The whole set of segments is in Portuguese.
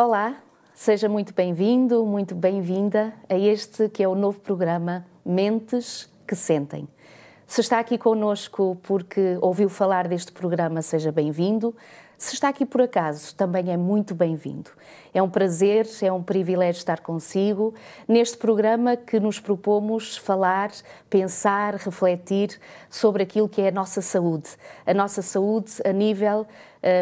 Olá, seja muito bem-vindo, muito bem-vinda a este que é o novo programa Mentes que Sentem. Se está aqui connosco porque ouviu falar deste programa, seja bem-vindo. Se está aqui por acaso, também é muito bem-vindo. É um prazer, é um privilégio estar consigo neste programa que nos propomos falar, pensar, refletir sobre aquilo que é a nossa saúde a nível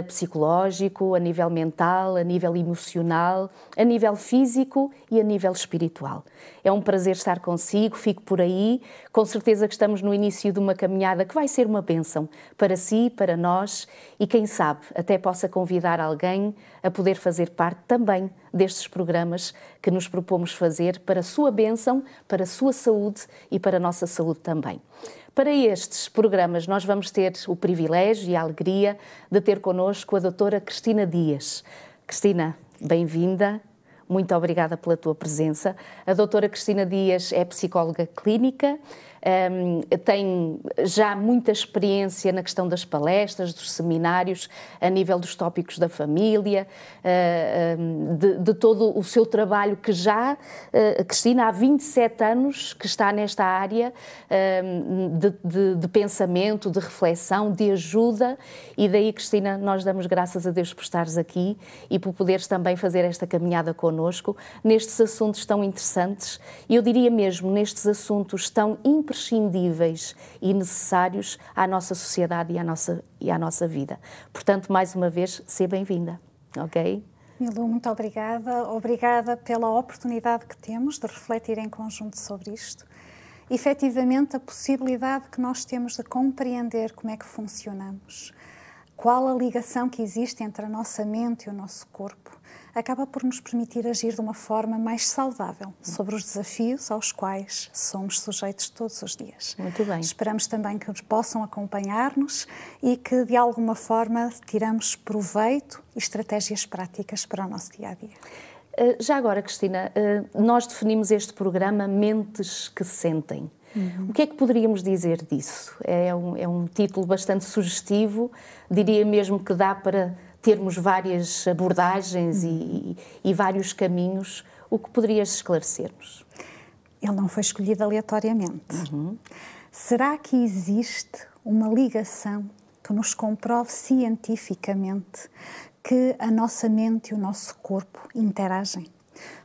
psicológico, a nível mental, a nível emocional, a nível físico e a nível espiritual. É um prazer estar consigo, fico por aí, com certeza que estamos no início de uma caminhada que vai ser uma bênção para si, para nós e quem sabe até possa convidar alguém a poder fazer parte também destes programas que nos propomos fazer para a sua bênção, para a sua saúde e para a nossa saúde também. Para estes programas nós vamos ter o privilégio e a alegria de ter connosco a doutora Cristina Dias. Cristina, bem-vinda. Muito obrigada pela tua presença. A doutora Cristina Dias é psicóloga clínica, tem já muita experiência na questão das palestras, dos seminários, a nível dos tópicos da família, de todo o seu trabalho que já, Cristina, há 27 anos que está nesta área de pensamento, de reflexão, de ajuda e daí, Cristina, nós damos graças a Deus por estares aqui e por poderes também fazer esta caminhada connosco nestes assuntos tão interessantes e eu diria mesmo nestes assuntos tão imprescindíveis e necessários à nossa sociedade e à nossa vida. Portanto, mais uma vez, seja bem-vinda, ok? Milu, muito obrigada. Obrigada pela oportunidade que temos de refletir em conjunto sobre isto. Efetivamente, a possibilidade que nós temos de compreender como é que funcionamos, qual a ligação que existe entre a nossa mente e o nosso corpo, acaba por nos permitir agir de uma forma mais saudável sobre os desafios aos quais somos sujeitos todos os dias. Muito bem. Esperamos também que nos possam acompanhar-nos e que, de alguma forma, tiramos proveito e estratégias práticas para o nosso dia-a-dia. Já agora, Cristina, nós definimos este programa Mentes que Sentem. O que é que poderíamos dizer disso? É um título bastante sugestivo, diria mesmo que dá para termos várias abordagens e vários caminhos. O que poderias esclarecer-nos? Ele não foi escolhido aleatoriamente. Será que existe uma ligação que nos comprove cientificamente que a nossa mente e o nosso corpo interagem?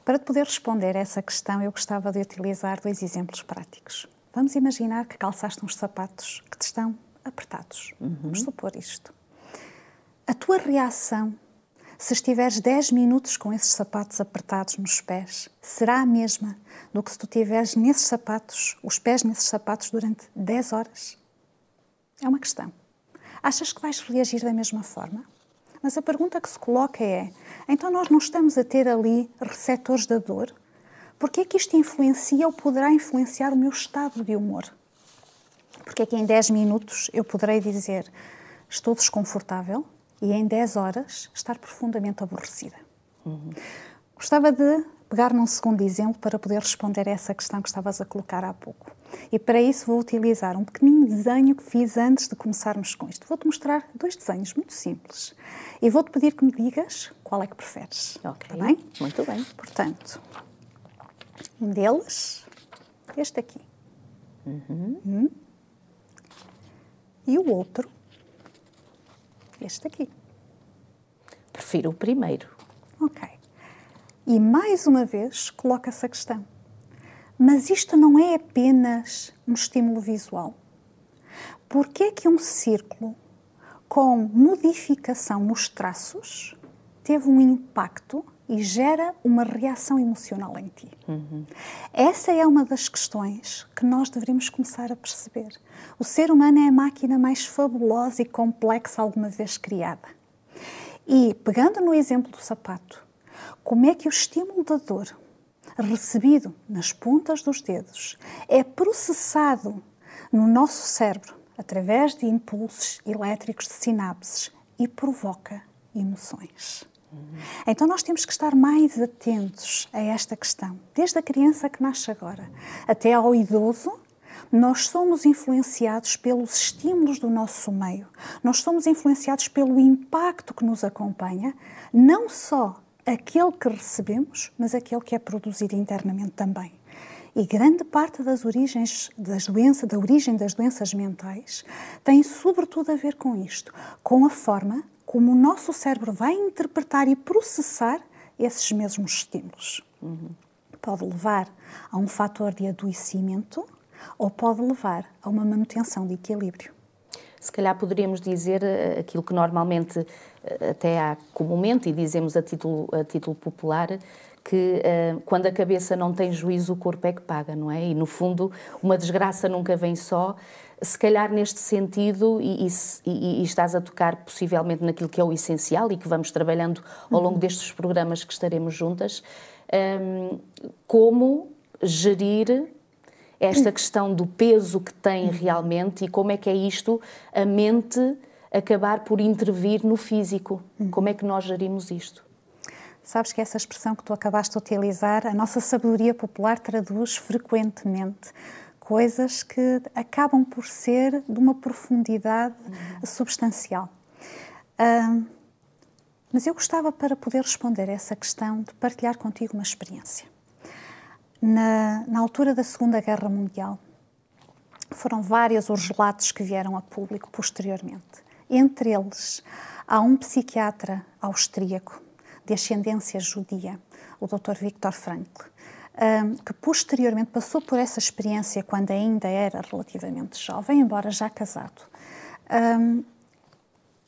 Para poder responder a essa questão, eu gostava de utilizar 2 exemplos práticos. Vamos imaginar que calçaste uns sapatos que te estão apertados. Vamos supor isto. A tua reação, se estiveres 10 minutos com esses sapatos apertados nos pés, será a mesma do que se tu tiveres nesses sapatos, os pés nesses sapatos durante 10 horas? É uma questão. Achas que vais reagir da mesma forma? Mas a pergunta que se coloca é, então nós não estamos a ter ali receptores da dor? Porque é que isto influencia ou poderá influenciar o meu estado de humor? Porque é que em 10 minutos eu poderei dizer estou desconfortável e em 10 horas estar profundamente aborrecida. Gostava de pegar num segundo exemplo para poder responder a essa questão que estavas a colocar há pouco. E para isso vou utilizar um pequenino desenho que fiz antes de começarmos com isto. Vou-te mostrar 2 desenhos muito simples. E vou-te pedir que me digas qual é que preferes. Ok, Está bem? muito bem. Portanto, um deles, este aqui. E o outro, este aqui. Prefiro o primeiro. Ok. E mais uma vez coloca-se a questão. Mas isto não é apenas um estímulo visual? Porquê é que um círculo com modificação nos traços teve um impacto e gera uma reação emocional em ti? Essa é uma das questões que nós deveríamos começar a perceber. O ser humano é a máquina mais fabulosa e complexa alguma vez criada. E, pegando no exemplo do sapato, como é que o estímulo da dor, recebido nas pontas dos dedos, é processado no nosso cérebro através de impulsos elétricos de sinapses e provoca emoções? Então nós temos que estar mais atentos a esta questão. Desde a criança que nasce agora até ao idoso, nós somos influenciados pelos estímulos do nosso meio. Nós somos influenciados pelo impacto que nos acompanha, não só aquele que recebemos, mas aquele que é produzido internamente também. E grande parte da origem das doenças mentais tem sobretudo a ver com isto, com a forma como o nosso cérebro vai interpretar e processar esses mesmos estímulos. Pode levar a um fator de adoecimento ou pode levar a uma manutenção de equilíbrio. Se calhar poderíamos dizer aquilo que normalmente até há comumente, e dizemos a título popular, que quando a cabeça não tem juízo, o corpo é que paga, não é? E, no fundo, uma desgraça nunca vem só. Se calhar, neste sentido, e estás a tocar possivelmente naquilo que é o essencial e que vamos trabalhando ao longo destes programas que estaremos juntas, como gerir esta questão do peso que tem realmente e como é que é isto, a mente acabar por intervir no físico. Como é que nós gerimos isto? Sabes que essa expressão que tu acabaste de utilizar, a nossa sabedoria popular traduz frequentemente coisas que acabam por ser de uma profundidade substancial. Mas eu gostava, para poder responder a essa questão, de partilhar contigo uma experiência. Na altura da Segunda Guerra Mundial, foram vários os relatos que vieram a público posteriormente. Entre eles, há um psiquiatra austríaco de ascendência judia, o Dr. Viktor Frankl, que posteriormente passou por essa experiência quando ainda era relativamente jovem, embora já casado.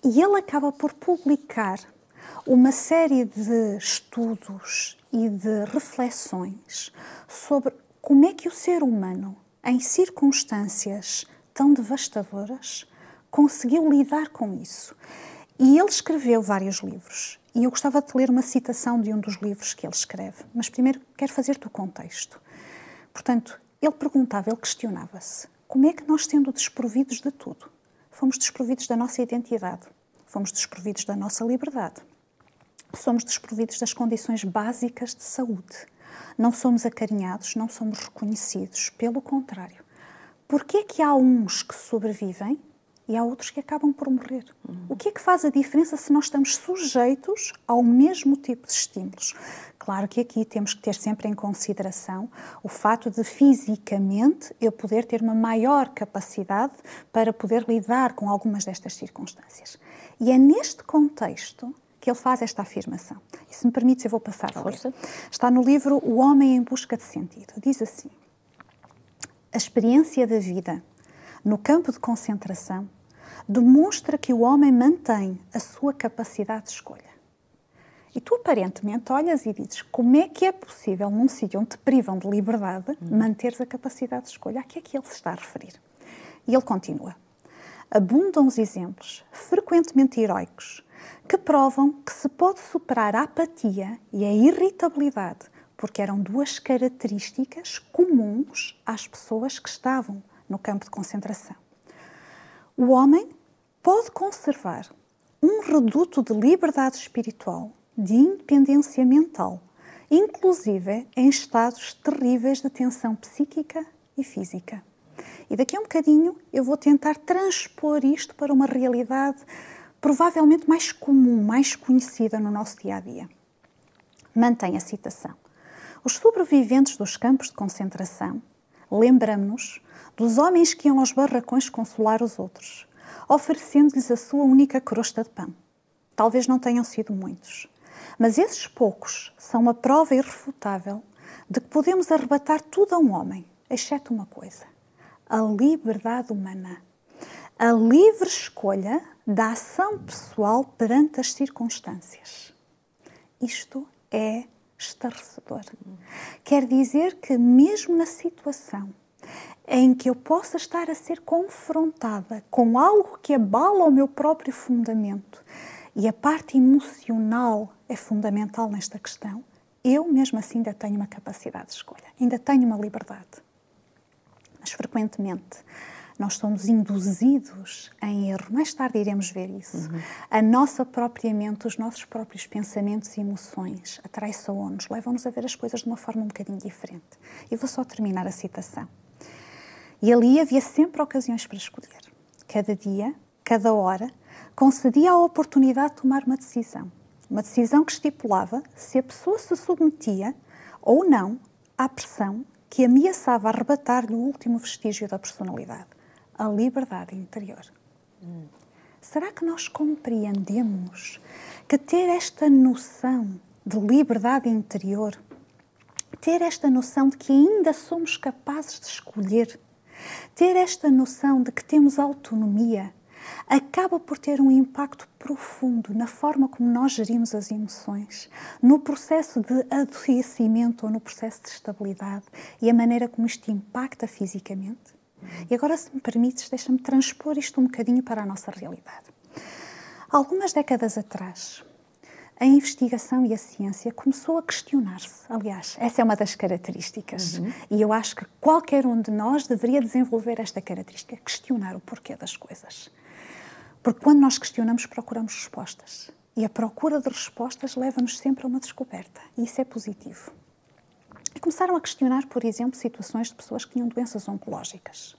E ele acaba por publicar uma série de estudos e de reflexões sobre como é que o ser humano, em circunstâncias tão devastadoras, conseguiu lidar com isso. E ele escreveu vários livros. E eu gostava de ler uma citação de um dos livros que ele escreve. Mas primeiro quero fazer-te o contexto. Portanto, ele perguntava, ele questionava-se: como é que nós, sendo desprovidos de tudo, fomos desprovidos da nossa identidade, fomos desprovidos da nossa liberdade, somos desprovidos das condições básicas de saúde, não somos acarinhados, não somos reconhecidos, pelo contrário. Porquê é que há uns que sobrevivem e há outros que acabam por morrer? O que é que faz a diferença se nós estamos sujeitos ao mesmo tipo de estímulos? Claro que aqui temos que ter sempre em consideração o fato de, fisicamente, eu poder ter uma maior capacidade para poder lidar com algumas destas circunstâncias. E é neste contexto que ele faz esta afirmação. E, se me permites, eu vou passar a ler. Está no livro O Homem em Busca de Sentido. Diz assim: a experiência da vida no campo de concentração demonstra que o homem mantém a sua capacidade de escolha. E tu, aparentemente, olhas e dizes: como é que é possível, num sítio onde te privam de liberdade, manteres a capacidade de escolha? A que é que ele se está a referir? E ele continua: abundam os exemplos, frequentemente heroicos, que provam que se pode superar a apatia e a irritabilidade, porque eram duas características comuns às pessoas que estavam no campo de concentração. O homem pode conservar um reduto de liberdade espiritual, de independência mental, inclusive em estados terríveis de tensão psíquica e física. E daqui a um bocadinho eu vou tentar transpor isto para uma realidade provavelmente mais comum, mais conhecida no nosso dia-a-dia. Mantém a citação: os sobreviventes dos campos de concentração lembramos-nos dos homens que iam aos barracões consolar os outros, oferecendo-lhes a sua única crosta de pão. Talvez não tenham sido muitos, mas esses poucos são uma prova irrefutável de que podemos arrebatar tudo a um homem, exceto uma coisa: a liberdade humana, a livre escolha da ação pessoal perante as circunstâncias. Isto é estarrecedor. Quer dizer que, mesmo na situação em que eu possa estar a ser confrontada com algo que abala o meu próprio fundamento, e a parte emocional é fundamental nesta questão, eu mesmo assim ainda tenho uma capacidade de escolha, ainda tenho uma liberdade. Mas frequentemente nós somos induzidos em erro. Mais tarde iremos ver isso. A nossa própria mente, os nossos próprios pensamentos e emoções atraiçoam-nos, levam-nos a ver as coisas de uma forma um bocadinho diferente. E vou só terminar a citação. E ali havia sempre ocasiões para escolher. Cada dia, cada hora, concedia a oportunidade de tomar uma decisão. Uma decisão que estipulava se a pessoa se submetia ou não à pressão que ameaçava arrebatar-lhe o último vestígio da personalidade, a liberdade interior. Será que nós compreendemos que ter esta noção de liberdade interior, ter esta noção de que ainda somos capazes de escolher, ter esta noção de que temos autonomia, acaba por ter um impacto profundo na forma como nós gerimos as emoções, no processo de adoecimento ou no processo de estabilidade e a maneira como isto impacta fisicamente? E agora, se me permites, deixa-me transpor isto um bocadinho para a nossa realidade. Algumas décadas atrás, a investigação e a ciência começou a questionar-se. Aliás, essa é uma das características. E eu acho que qualquer um de nós deveria desenvolver esta característica, questionar o porquê das coisas. Porque quando nós questionamos, procuramos respostas. E a procura de respostas leva-nos sempre a uma descoberta. E isso é positivo. E começaram a questionar, por exemplo, situações de pessoas que tinham doenças oncológicas.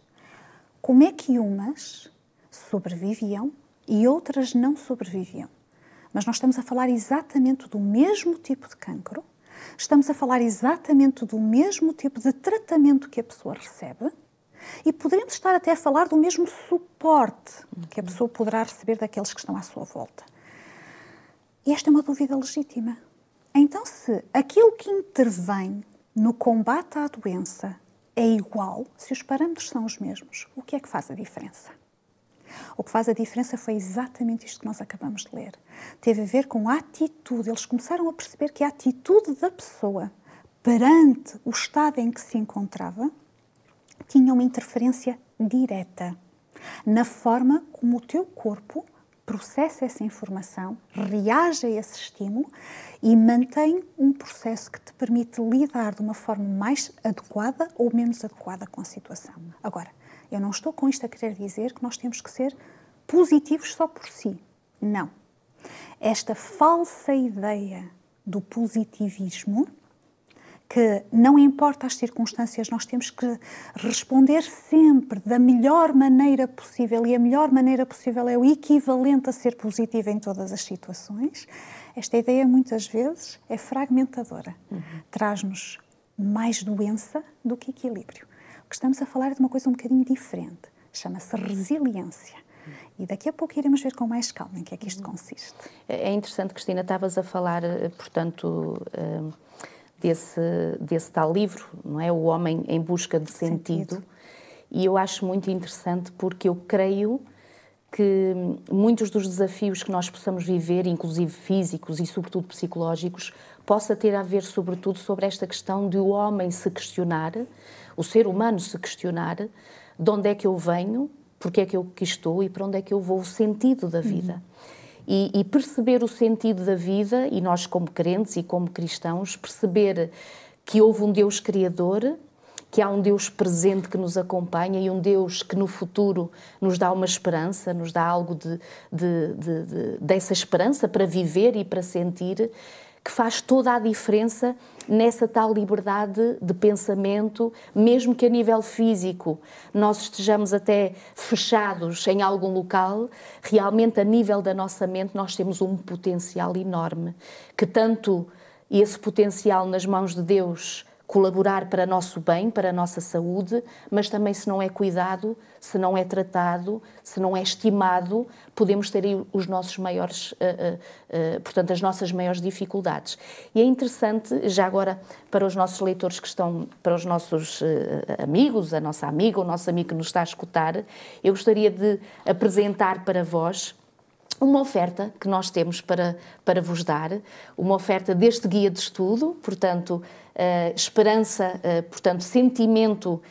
Como é que umas sobreviviam e outras não sobreviviam? Mas nós estamos a falar exatamente do mesmo tipo de cancro, estamos a falar exatamente do mesmo tipo de tratamento que a pessoa recebe e poderíamos estar até a falar do mesmo suporte que a pessoa poderá receber daqueles que estão à sua volta. E esta é uma dúvida legítima. Então, se aquilo que intervém no combate à doença é igual, se os parâmetros são os mesmos, o que é que faz a diferença? O que faz a diferença foi exatamente isto que nós acabamos de ler. Teve a ver com a atitude. Eles começaram a perceber que a atitude da pessoa perante o estado em que se encontrava tinha uma interferência direta na forma como o teu corpo processa essa informação, reage a esse estímulo e mantém um processo que te permite lidar de uma forma mais adequada ou menos adequada com a situação. Agora, eu não estou com isto a querer dizer que nós temos que ser positivos só por si. Não. Esta falsa ideia do positivismo, que não importa as circunstâncias, nós temos que responder sempre da melhor maneira possível, e a melhor maneira possível é o equivalente a ser positivo em todas as situações. Esta ideia, muitas vezes, é fragmentadora. Traz-nos mais doença do que equilíbrio. O que estamos a falar é de uma coisa um bocadinho diferente. Chama-se resiliência. E daqui a pouco iremos ver com mais calma em que é que isto consiste. É interessante, Cristina, estavas a falar, portanto, desse tal livro, não é? O Homem em Busca de Sentido. E eu acho muito interessante porque eu creio que muitos dos desafios que nós possamos viver, inclusive físicos e sobretudo psicológicos, possa ter a ver sobretudo sobre esta questão de o homem se questionar, o ser humano se questionar de onde é que eu venho, porque é que eu aqui estou e para onde é que eu vou, o sentido da vida. E perceber o sentido da vida, e nós como crentes e como cristãos, perceber que houve um Deus Criador, que há um Deus presente que nos acompanha e um Deus que no futuro nos dá uma esperança, nos dá algo dessa esperança para viver e para sentir, que faz toda a diferença nessa tal liberdade de pensamento, mesmo que a nível físico nós estejamos até fechados em algum local, realmente a nível da nossa mente nós temos um potencial enorme, que tanto esse potencial nas mãos de Deus colaborar para nosso bem, para a nossa saúde, mas também se não é cuidado, se não é tratado, se não é estimado, podemos ter aí os nossos maiores, portanto, as nossas maiores dificuldades. E é interessante, já agora, para os nossos leitores que estão, para os nossos amigos, a nossa amiga, o nosso amigo que nos está a escutar, eu gostaria de apresentar para vós uma oferta que nós temos para vos dar, uma oferta deste guia de estudo, portanto, esperança, portanto, sentimento,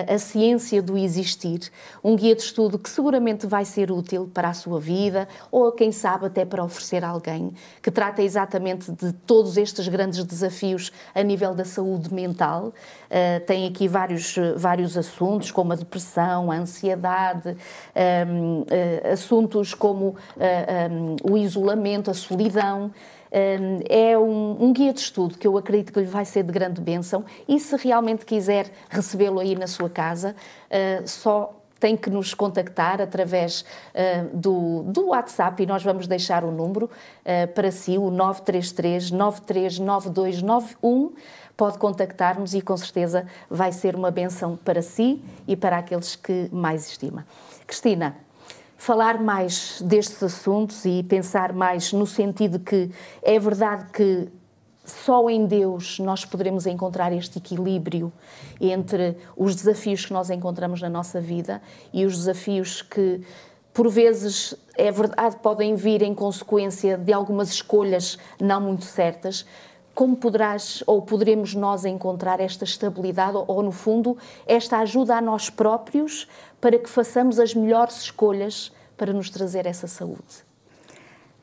a ciência do existir, um guia de estudo que seguramente vai ser útil para a sua vida ou, quem sabe, até para oferecer a alguém, que trata exatamente de todos estes grandes desafios a nível da saúde mental. Tem aqui vários assuntos, como a depressão, a ansiedade, assuntos como o isolamento, a solidão. É um guia de estudo que eu acredito que lhe vai ser de grande bênção, e se realmente quiser recebê-lo aí na sua casa, só tem que nos contactar através do WhatsApp, e nós vamos deixar o número para si, o 933 939291. Pode contactar-nos e com certeza vai ser uma bênção para si e para aqueles que mais estima. Cristina, falar mais destes assuntos e pensar mais no sentido que é verdade que só em Deus nós poderemos encontrar este equilíbrio entre os desafios que nós encontramos na nossa vida e os desafios que, por vezes, é verdade, podem vir em consequência de algumas escolhas não muito certas. Como poderás ou poderemos nós encontrar esta estabilidade ou, no fundo, esta ajuda a nós próprios para que façamos as melhores escolhas para nos trazer essa saúde?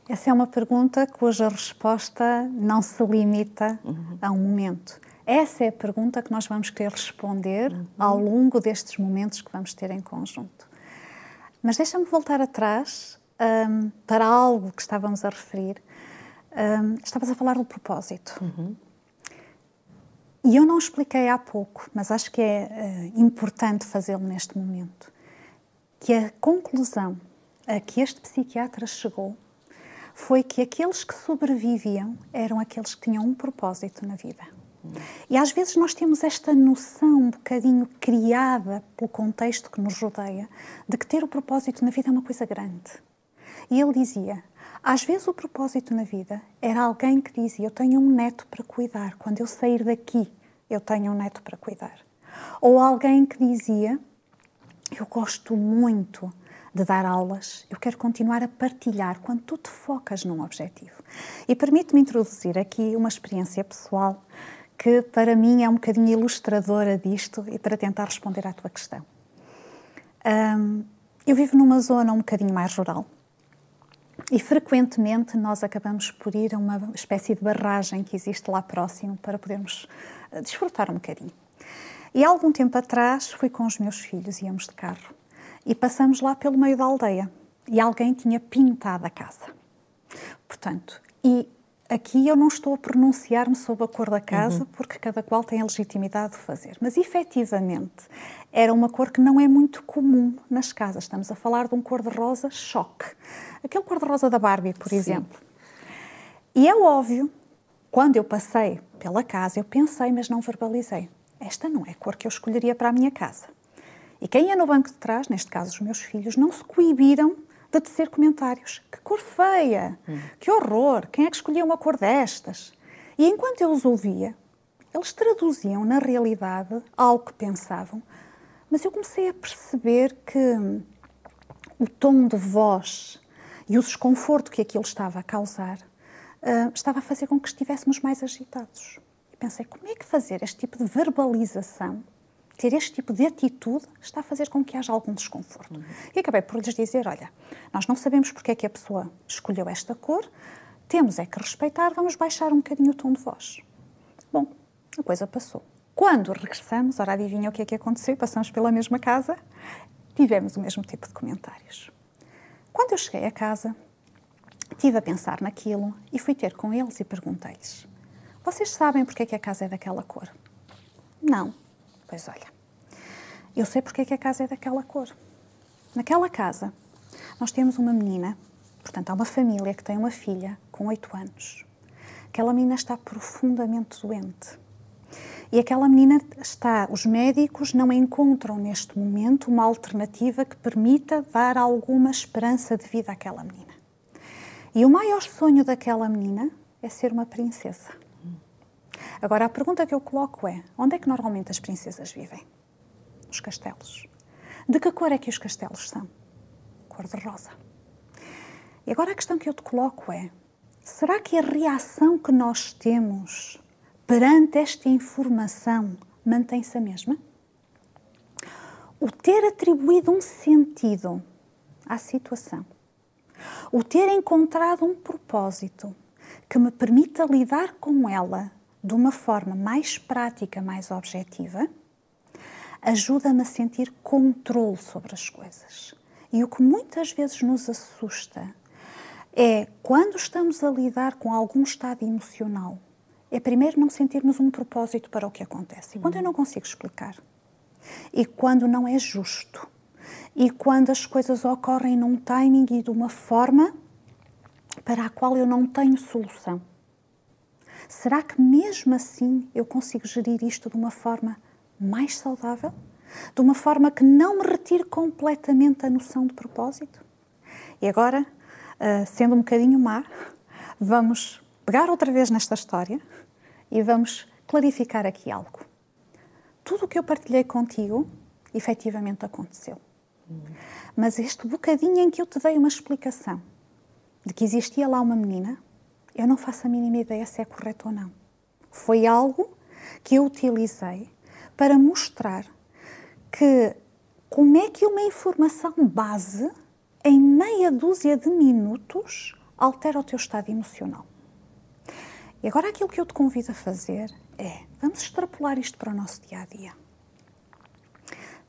Essa é uma pergunta cuja resposta não se limita a um momento. Essa é a pergunta que nós vamos querer responder ao longo destes momentos que vamos ter em conjunto. Mas deixa-me voltar atrás para algo que estávamos a referir. Estavas a falar do propósito. E eu não expliquei há pouco, mas acho que é importante fazê-lo neste momento, que a conclusão a que este psiquiatra chegou foi que aqueles que sobreviviam eram aqueles que tinham um propósito na vida. E às vezes nós temos esta noção um bocadinho criada pelo contexto que nos rodeia de que ter o propósito na vida é uma coisa grande. E ele dizia, às vezes o propósito na vida era alguém que dizia, eu tenho um neto para cuidar, quando eu sair daqui eu tenho um neto para cuidar. Ou alguém que dizia, eu gosto muito de dar aulas, eu quero continuar a partilhar quando tu te focas num objetivo. E permite-me introduzir aqui uma experiência pessoal que para mim é um bocadinho ilustradora disto e para tentar responder à tua questão. Eu vivo numa zona um bocadinho mais rural e frequentemente nós acabamos por ir a uma espécie de barragem que existe lá próximo para podermos desfrutar um bocadinho. E há algum tempo atrás fui com os meus filhos, íamos de carro, e passamos lá pelo meio da aldeia e alguém tinha pintado a casa. Portanto, e aqui eu não estou a pronunciar-me sobre a cor da casa, porque cada qual tem a legitimidade de fazer. Mas, efetivamente, era uma cor que não é muito comum nas casas. Estamos a falar de um cor-de-rosa choque. Aquele cor-de-rosa da Barbie, por exemplo. E é óbvio, quando eu passei pela casa, eu pensei, mas não verbalizei. Esta não é a cor que eu escolheria para a minha casa. E quem ia no banco de trás, neste caso os meus filhos, não se coibiram de tecer comentários. Que cor feia! Que horror! Quem é que escolhia uma cor destas? E enquanto eu os ouvia, eles traduziam na realidade algo que pensavam, mas eu comecei a perceber que o tom de voz e o desconforto que aquilo estava a causar estava a fazer com que estivéssemos mais agitados. E pensei, como é que fazer este tipo de verbalização, ter este tipo de atitude, está a fazer com que haja algum desconforto? E acabei por lhes dizer, olha, nós não sabemos porque é que a pessoa escolheu esta cor, temos é que respeitar, vamos baixar um bocadinho o tom de voz. Bom, a coisa passou. Quando regressamos, ora adivinha o que é que aconteceu, passamos pela mesma casa, tivemos o mesmo tipo de comentários. Quando eu cheguei a casa, estive a pensar naquilo e fui ter com eles e perguntei-lhes, vocês sabem porque é que a casa é daquela cor? Não. Pois olha, eu sei porque é que a casa é daquela cor. Naquela casa, nós temos uma menina, portanto, há uma família que tem uma filha com 8 anos. Aquela menina está profundamente doente. E aquela menina os médicos não encontram neste momento uma alternativa que permita dar alguma esperança de vida àquela menina. E o maior sonho daquela menina é ser uma princesa. Agora, a pergunta que eu coloco é, onde é que normalmente as princesas vivem? Nos castelos. De que cor é que os castelos são? Cor-de-rosa. E agora a questão que eu te coloco é, será que a reação que nós temos perante esta informação mantém-se a mesma? O ter atribuído um sentido à situação, o ter encontrado um propósito que me permita lidar com ela de uma forma mais prática, mais objetiva, ajuda-me a sentir controle sobre as coisas. E o que muitas vezes nos assusta é, quando estamos a lidar com algum estado emocional, é primeiro não sentirmos um propósito para o que acontece. E quando eu não consigo explicar, e quando não é justo, e quando as coisas ocorrem num timing e de uma forma para a qual eu não tenho solução? Será que mesmo assim eu consigo gerir isto de uma forma mais saudável? De uma forma que não me retire completamente a noção de propósito? E agora, sendo um bocadinho má, vamos pegar outra vez nesta história e vamos clarificar aqui algo. Tudo o que eu partilhei contigo, efetivamente aconteceu. Mas este bocadinho em que eu te dei uma explicação de que existia lá uma menina, eu não faço a mínima ideia se é correto ou não. Foi algo que eu utilizei para mostrar que como é que uma informação base, em meia dúzia de minutos, altera o teu estado emocional. E agora aquilo que eu te convido a fazer é, vamos extrapolar isto para o nosso dia-a-dia.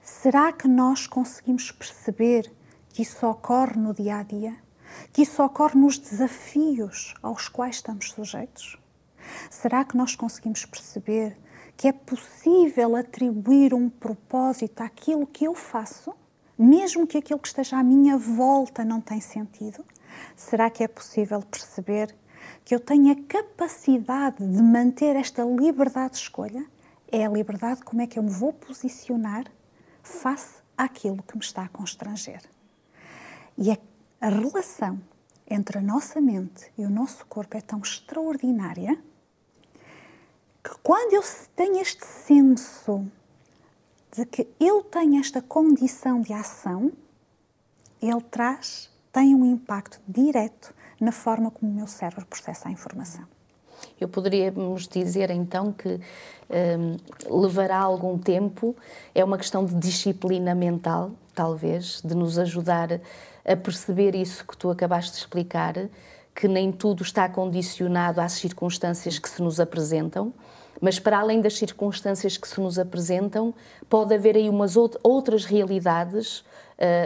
Será que nós conseguimos perceber que isso ocorre no dia-a-dia? Que isso ocorre nos desafios aos quais estamos sujeitos? Será que nós conseguimos perceber que é possível atribuir um propósito àquilo que eu faço, mesmo que aquilo que esteja à minha volta não tenha sentido? Será que é possível perceber que eu tenho a capacidade de manter esta liberdade de escolha? É a liberdade como é que eu me vou posicionar face àquilo que me está a constranger. E a relação entre a nossa mente e o nosso corpo é tão extraordinária que quando eu tenho este senso de que eu tenho esta condição de ação, ele tem um impacto direto na forma como o meu cérebro processa a informação. Eu poderíamos dizer então que levará algum tempo, é uma questão de disciplina mental, talvez, de nos ajudar a perceber isso que tu acabaste de explicar, que nem tudo está condicionado às circunstâncias que se nos apresentam, mas para além das circunstâncias que se nos apresentam, pode haver aí umas outras realidades,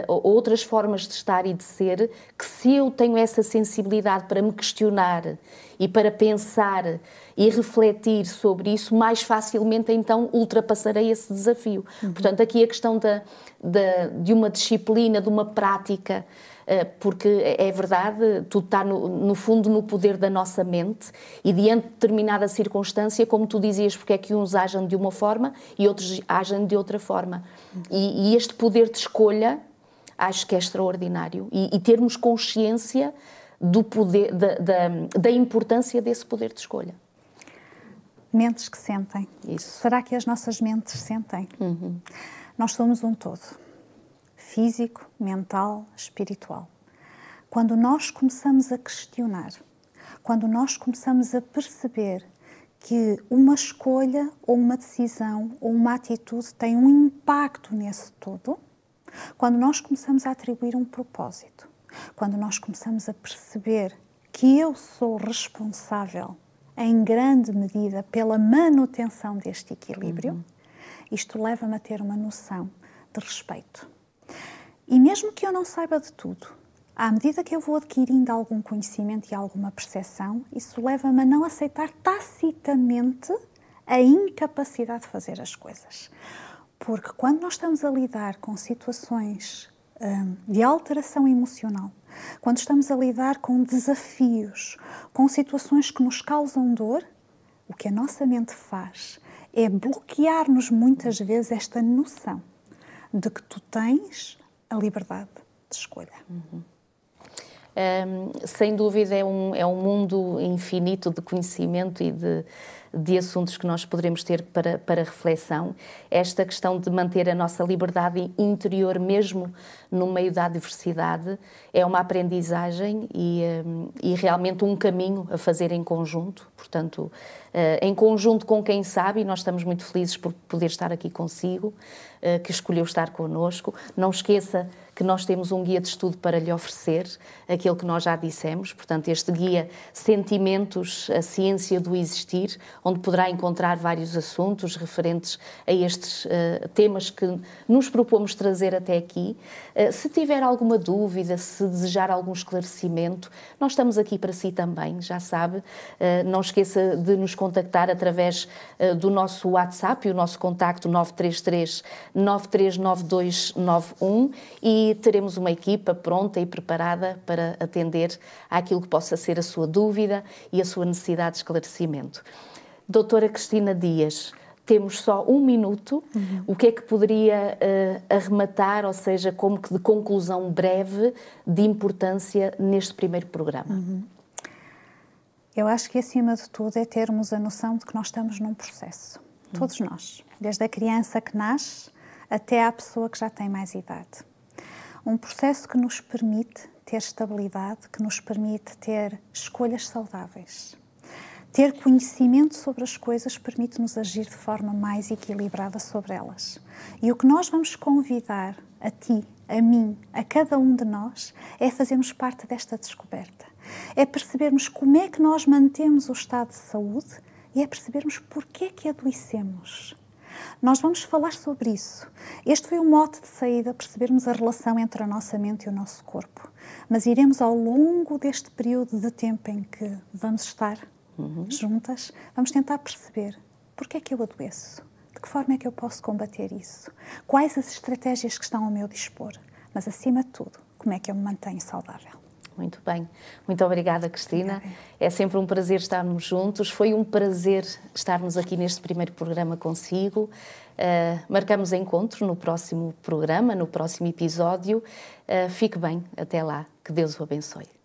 outras formas de estar e de ser, que se eu tenho essa sensibilidade para me questionar e para pensar e refletir sobre isso, mais facilmente então ultrapassarei esse desafio. Portanto, aqui a questão de uma disciplina, de uma prática, porque é verdade, tudo está no fundo no poder da nossa mente e diante de determinada circunstância, como tu dizias, porque é que uns agem de uma forma e outros agem de outra forma. E este poder de escolha acho que é extraordinário e termos consciência do poder, da importância desse poder de escolha. Mentes que sentem. Isso. Será que as nossas mentes sentem? Nós somos um todo. Físico, mental, espiritual. Quando nós começamos a questionar, quando nós começamos a perceber que uma escolha ou uma decisão ou uma atitude tem um impacto nesse todo, quando nós começamos a atribuir um propósito, quando nós começamos a perceber que eu sou responsável em grande medida pela manutenção deste equilíbrio, isto leva-me a ter uma noção de respeito. E mesmo que eu não saiba de tudo, à medida que eu vou adquirindo algum conhecimento e alguma percepção, isso leva-me a não aceitar tacitamente a incapacidade de fazer as coisas. Porque quando nós estamos a lidar com situações de alteração emocional, quando estamos a lidar com desafios, com situações que nos causam dor, o que a nossa mente faz é bloquear-nos muitas vezes esta noção de que tu tens a liberdade de escolha. Sem dúvida é um mundo infinito de conhecimento e de assuntos que nós poderemos ter para reflexão. Esta questão de manter a nossa liberdade interior mesmo no meio da adversidade é uma aprendizagem e realmente um caminho a fazer em conjunto. Portanto, em conjunto com quem sabe, e nós estamos muito felizes por poder estar aqui consigo, que escolheu estar connosco. Não esqueça que nós temos um guia de estudo para lhe oferecer, aquele que nós já dissemos, portanto, este guia Sentimentos, a Ciência do Existir, onde poderá encontrar vários assuntos referentes a estes temas que nos propomos trazer até aqui. Se tiver alguma dúvida, se desejar algum esclarecimento, nós estamos aqui para si também, já sabe. Não esqueça de nos contactar através do nosso WhatsApp, o nosso contacto 933 939291, e teremos uma equipa pronta e preparada para atender àquilo que possa ser a sua dúvida e a sua necessidade de esclarecimento. Doutora Cristina Dias, temos só 1 minuto. O que é que poderia arrematar, ou seja, como que de conclusão breve, de importância neste primeiro programa? Eu acho que, acima de tudo, é termos a noção de que nós estamos num processo. Todos nós. Desde a criança que nasce até à pessoa que já tem mais idade. Um processo que nos permite ter estabilidade, que nos permite ter escolhas saudáveis. Ter conhecimento sobre as coisas permite-nos agir de forma mais equilibrada sobre elas. E o que nós vamos convidar a ti, a mim, a cada um de nós, é fazermos parte desta descoberta. É percebermos como é que nós mantemos o estado de saúde e é percebermos porquê é que adoecemos. Nós vamos falar sobre isso. Este foi o mote de saída, percebermos a relação entre a nossa mente e o nosso corpo. Mas iremos, ao longo deste período de tempo em que vamos estar juntas, vamos tentar perceber porquê é que eu adoeço, de que forma é que eu posso combater isso, quais as estratégias que estão ao meu dispor, mas, acima de tudo, como é que eu me mantenho saudável. Muito bem. Muito obrigada, Cristina. É sempre um prazer estarmos juntos. Foi um prazer estarmos aqui neste primeiro programa consigo. Marcamos encontro no próximo programa, no próximo episódio. Fique bem. Até lá. Que Deus o abençoe.